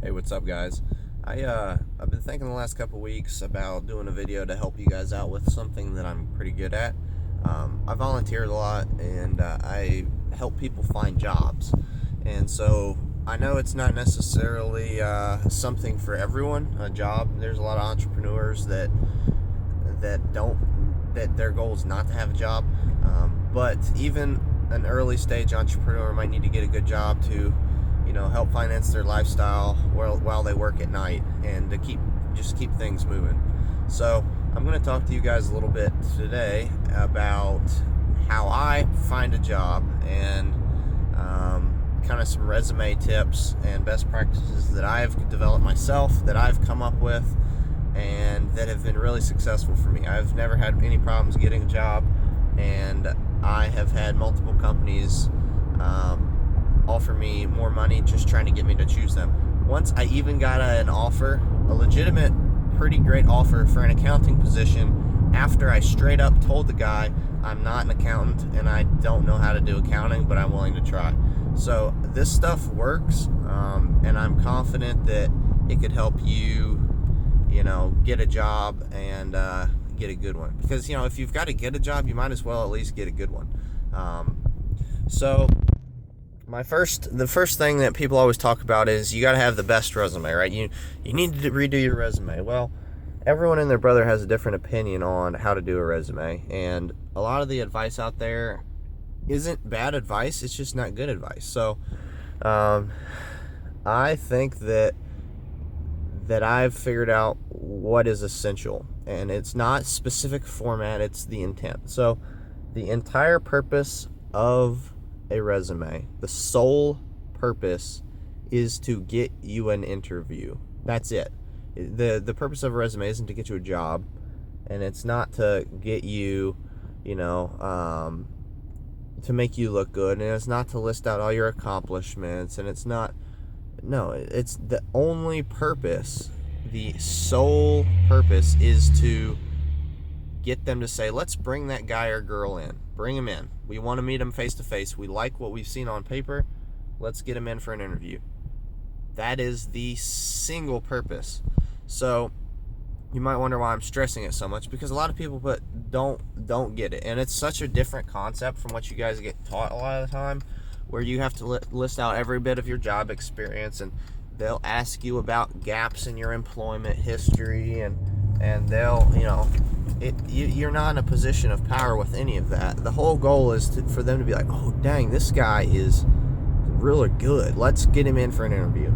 Hey, what's up, guys? I've been thinking the last couple weeks about doing a video to help you guys out with something that I'm pretty good at. I volunteered a lot, and I help people find jobs. And so I know it's not necessarily something for everyone. A job. There's a lot of entrepreneurs that their goal is not to have a job. But even an early stage entrepreneur might need to get a good job to help finance their lifestyle while they work at night, and to keep things moving. So I'm going to talk to you guys a little bit today about how I find a job, and kind of some resume tips and best practices that I've developed myself, that I've come up with, and that have been really successful for me. I've never had any problems getting a job, and I have had multiple companies offer me more money just trying to get me to choose them. Once I even got an offer, a legitimate, pretty great offer for an accounting position, after I straight up told the guy I'm not an accountant and I don't know how to do accounting, but I'm willing to try. So this stuff works, and I'm confident that it could help you, get a job and get a good one. Because, if you've got to get a job, you might as well at least get a good one. So the first thing that people always talk about is you got to have the best resume, right? You need to redo your resume. Well, everyone and their brother has a different opinion on how to do a resume, and a lot of the advice out there isn't bad advice, it's just not good advice. So I think that I've figured out what is essential, and it's not specific format, it's the intent. So the entire purpose of a resume, the sole purpose, is to get you an interview. That's it. The purpose of a resume isn't to get you a job, and it's not to get you, to make you look good, and it's not to list out all your accomplishments, and it's the only purpose, the sole purpose, is to get them to say, let's bring that guy or girl in. Bring him in. We want to meet him face to face. We like what we've seen on paper. Let's get him in for an interview. That is the single purpose. So you might wonder why I'm stressing it so much, because a lot of people don't get it, and it's such a different concept from what you guys get taught a lot of the time, where you have to list out every bit of your job experience, and they'll ask you about gaps in your employment history, and they'll you're not in a position of power with any of that. The whole goal is for them to be like, oh dang, this guy is really good, let's get him in for an interview.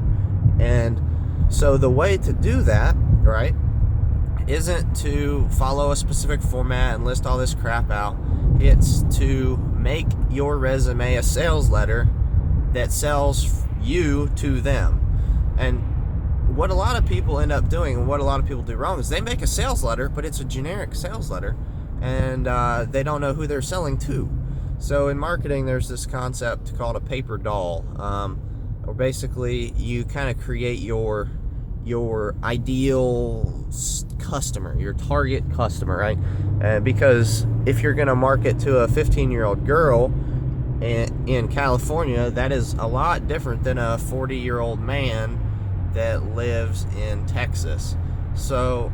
And so the way to do that, right, isn't to follow a specific format and list all this crap out. It's to make your resume a sales letter that sells you to them. And what a lot of people end up doing, and what a lot of people do wrong, is they make a sales letter, but it's a generic sales letter, and they don't know who they're selling to. So in marketing, there's this concept called a paper doll, where basically you kind of create your ideal customer, your target customer, right? Because if you're going to market to a 15-year-old girl in California, that is a lot different than a 40-year-old man that lives in Texas. So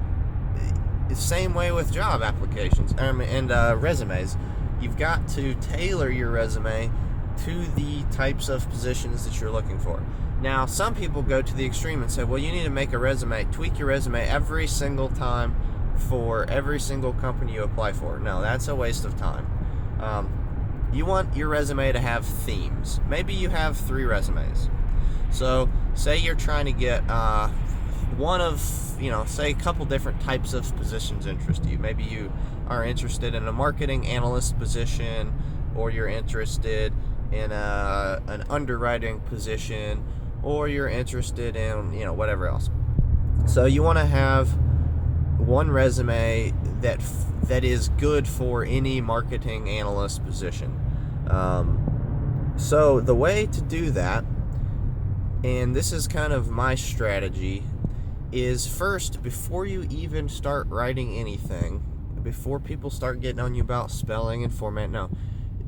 same way with job applications and resumes. You've got to tailor your resume to the types of positions that you're looking for. Now, some people go to the extreme and say, well, you need to make a resume, tweak your resume every single time for every single company you apply for. No, that's a waste of time. You want your resume to have themes. Maybe you have 3 resumes. So say you're trying to get one of, say a couple different types of positions interest you. Maybe you are interested in a marketing analyst position, or you're interested in an underwriting position, or you're interested in, whatever else. So you want to have one resume that is good for any marketing analyst position. So the way to do that, and this is kind of my strategy, is first, before you even start writing anything, before people start getting on you about spelling and format, no,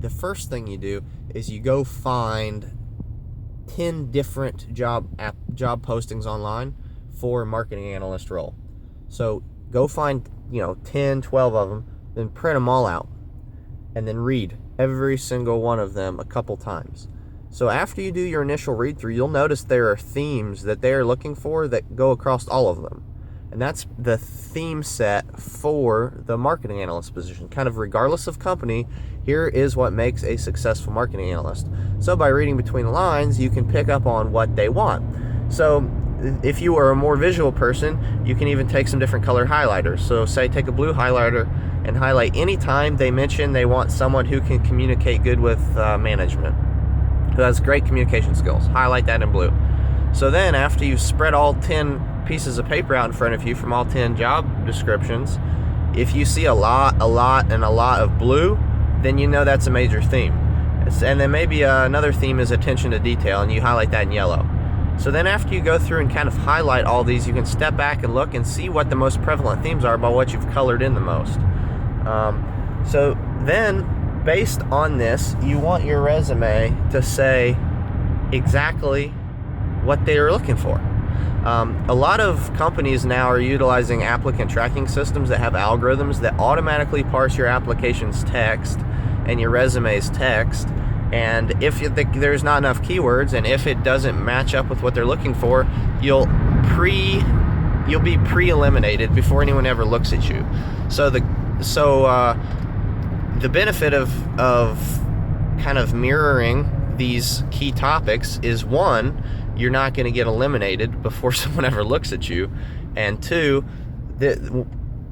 the first thing you do is you go find 10 different job postings online for a marketing analyst role. So go find 10, 12 of them, then print them all out, and then read every single one of them a couple times. So after you do your initial read through, you'll notice there are themes that they're looking for that go across all of them. And that's the theme set for the marketing analyst position. Kind of regardless of company, here is what makes a successful marketing analyst. So by reading between the lines, you can pick up on what they want. So if you are a more visual person, you can even take some different color highlighters. So say take a blue highlighter and highlight any time they mention they want someone who can communicate good with management, who has great communication skills. Highlight that in blue. So then after you've spread all 10 pieces of paper out in front of you from all 10 job descriptions, if you see a lot, and a lot of blue, then you know that's a major theme. And then maybe another theme is attention to detail, and you highlight that in yellow. So then after you go through and kind of highlight all these, you can step back and look and see what the most prevalent themes are by what you've colored in the most. So then, based on this, you want your resume to say exactly what they are looking for. A lot of companies now are utilizing applicant tracking systems that have algorithms that automatically parse your application's text and your resume's text. And if there's not enough keywords, and if it doesn't match up with what they're looking for, you'll be pre-eliminated before anyone ever looks at you. So the benefit of kind of mirroring these key topics is, one, you're not going to get eliminated before someone ever looks at you, and two,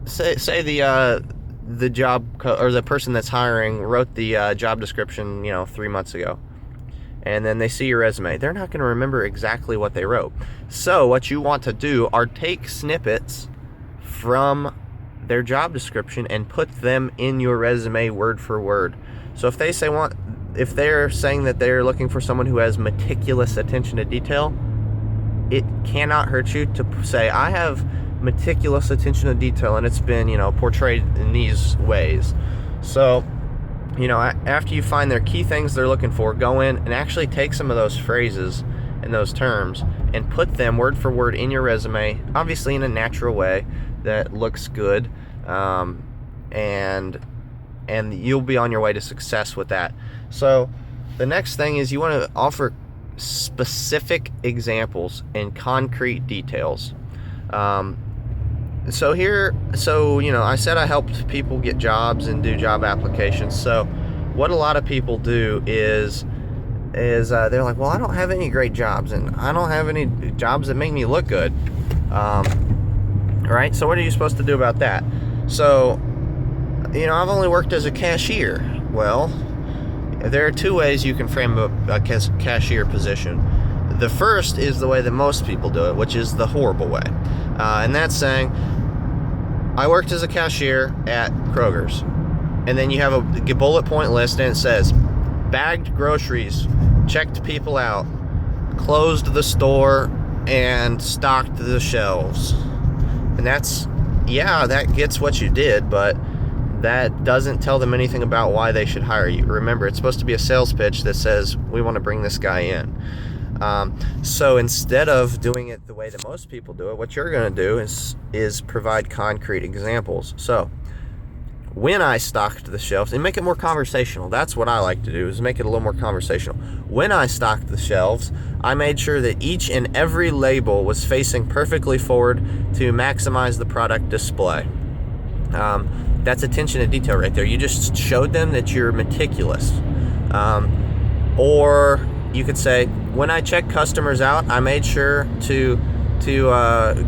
say the job or the person that's hiring wrote the job description 3 months ago, and then they see your resume. They're not going to remember exactly what they wrote. So what you want to do are take snippets from their job description and put them in your resume word for word. So if they're saying that they're looking for someone who has meticulous attention to detail, it cannot hurt you to say, I have meticulous attention to detail, and it's been portrayed in these ways. So after you find their key things they're looking for, go in and actually take some of those phrases and those terms and put them word for word in your resume, obviously in a natural way that looks good, and you'll be on your way to success with that. So the next thing is you want to offer specific examples and concrete details. So I said I helped people get jobs and do job applications. So what a lot of people do is they're like, well, I don't have any great jobs, and I don't have any jobs that make me look good. Right? So what are you supposed to do about that? So, I've only worked as a cashier. Well, there are two ways you can frame a cashier position. The first is the way that most people do it, which is the horrible way. And that's saying, I worked as a cashier at Kroger's. And then you have a bullet point list, and it says, bagged groceries, checked people out, closed the store, and stocked the shelves. And that gets what you did, but that doesn't tell them anything about why they should hire you. Remember, it's supposed to be a sales pitch that says, we want to bring this guy in. So instead of doing it the way that most people do it, what you're going to do is provide concrete examples. So when I stocked the shelves, and make it more conversational. That's what I like to do, is make it a little more conversational. When I stocked the shelves, I made sure that each and every label was facing perfectly forward to maximize the product display. That's attention to detail right there. You just showed them that you're meticulous. Or you could say, when I checked customers out, I made sure to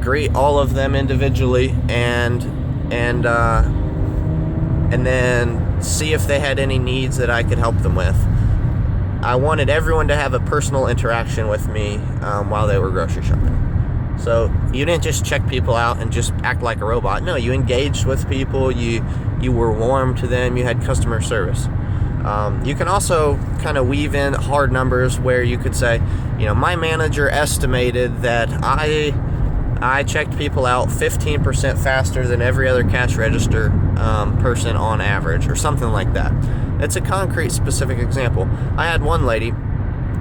greet all of them individually and then see if they had any needs that I could help them with. I wanted everyone to have a personal interaction with me while they were grocery shopping. So you didn't just check people out and just act like a robot. No, you engaged with people. You were warm to them. You had customer service. You can also kind of weave in hard numbers where you could say, my manager estimated that I checked people out 15% faster than every other cash register person on average, or something like that. It's a concrete, specific example. I had one lady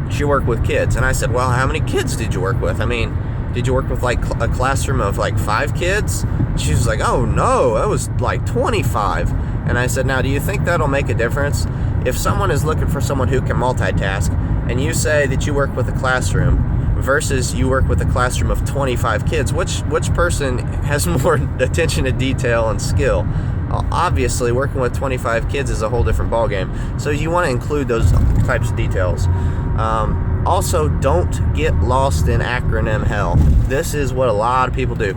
she worked with kids. And I said, well, how many kids did you work with? I mean, did you work with like a classroom of like 5 kids? She was like, oh no, that was like 25. And I said, now, do you think that'll make a difference? If someone is looking for someone who can multitask, and you say that you work with a classroom versus you work with a classroom of 25 kids, which person has more attention to detail and skill? Obviously, working with 25 kids is a whole different ballgame. So you want to include those types of details. Also, don't get lost in acronym hell. This is what a lot of people do.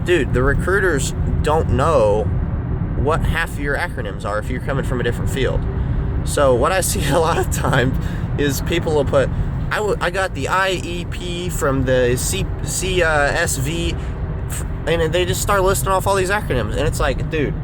Dude, the recruiters don't know what half of your acronyms are if you're coming from a different field. So what I see a lot of times is people will put, I got the IEP from the CSV, and they just start listing off all these acronyms. And it's like, dude,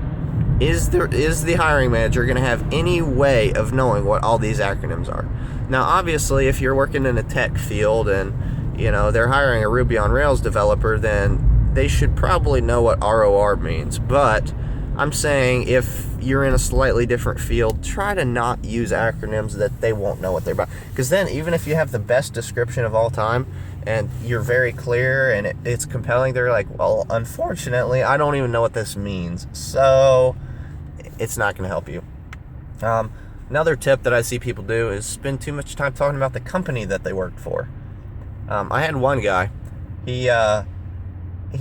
is the hiring manager going to have any way of knowing what all these acronyms are? Now, obviously, if you're working in a tech field and, you know, they're hiring a Ruby on Rails developer, then they should probably know what ROR means. But I'm saying if you're in a slightly different field, try to not use acronyms that they won't know what they're about. Because then, even if you have the best description of all time and you're very clear and it's compelling, they're like, well, unfortunately, I don't even know what this means. So it's not going to help you. Another tip that I see people do is spend too much time talking about the company that they worked for. I had one guy, he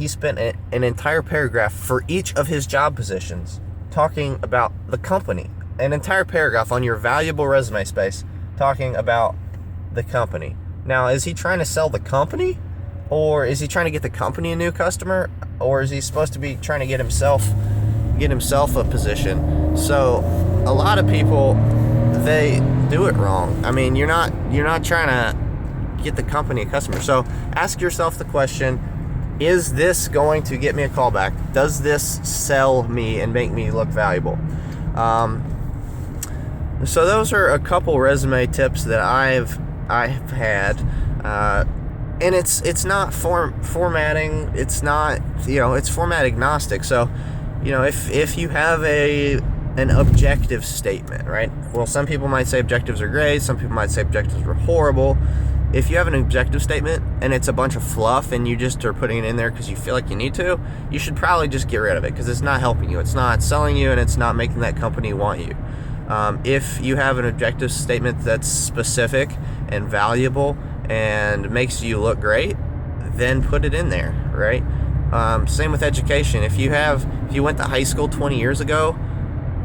spent an entire paragraph for each of his job positions talking about the company. An entire paragraph on your valuable resume space talking about the company. Now, is he trying to sell the company? Or is he trying to get the company a new customer? Or is he supposed to be trying to get himself a position? So a lot of people, they do it wrong. I mean, you're not trying to get the company a customer. So ask yourself the question, is this going to get me a callback? Does this sell me and make me look valuable? So those are a couple resume tips that I've had, and it's not formatting. It's not, it's format agnostic. So, if you have an objective statement, right? Well, some people might say objectives are great. Some people might say objectives are horrible. If you have an objective statement and it's a bunch of fluff and you just are putting it in there because you feel like you need to, you should probably just get rid of it because it's not helping you. It's not selling you and it's not making that company want you. If you have an objective statement that's specific and valuable and makes you look great, then put it in there, right? Same with education. If you went to high school 20 years ago,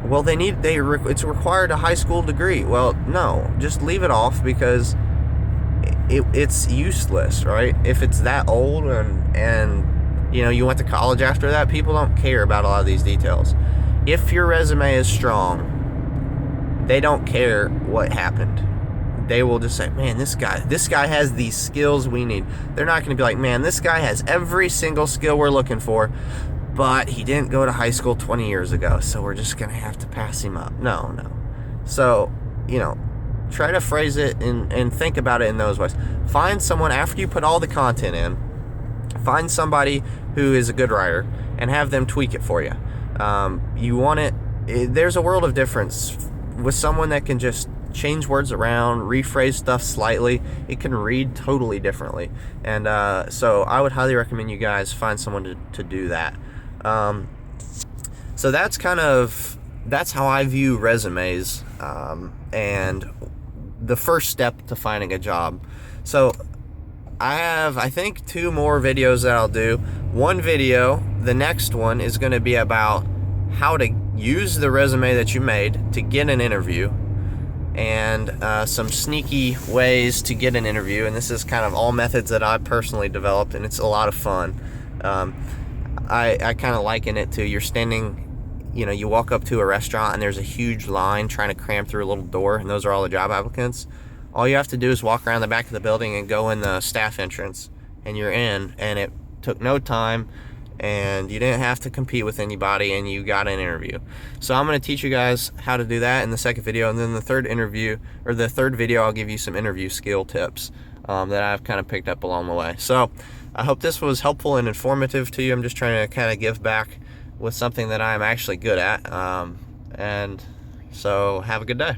well, it's required a high school degree. Well, no, just leave it off because it's useless, right? If it's that old and you went to college after that, people don't care about a lot of these details. If your resume is strong, they don't care what happened. They will just say, man, this guy has these skills we need. They're not going to be like, man, this guy has every single skill we're looking for, but he didn't go to high school 20 years ago, so we're just going to have to pass him up. No. So, try to phrase it and think about it in those ways. Find someone, after you put all the content in, find somebody who is a good writer and have them tweak it for you. There's a world of difference with someone that can just change words around, rephrase stuff slightly. It can read totally differently. And so I would highly recommend you guys find someone to do that. So that's how I view resumes and the first step to finding a job. So I have, I think, 2 more videos that I'll do. One video, the next one, is going to be about how to use the resume that you made to get an interview, and some sneaky ways to get an interview. And this is kind of all methods that I personally developed, and it's a lot of fun. I kind of liken it to, you're standing, you walk up to a restaurant and there's a huge line trying to cram through a little door, and those are all the job applicants. All you have to do is walk around the back of the building and go in the staff entrance, and you're in, and it took no time, and you didn't have to compete with anybody, and you got an interview. So I'm going to teach you guys how to do that in the second video, and then the third video, I'll give you some interview skill tips that I've kind of picked up along the way. So I hope this was helpful and informative to you. I'm just trying to kind of give back with something that I'm actually good at. And so have a good day.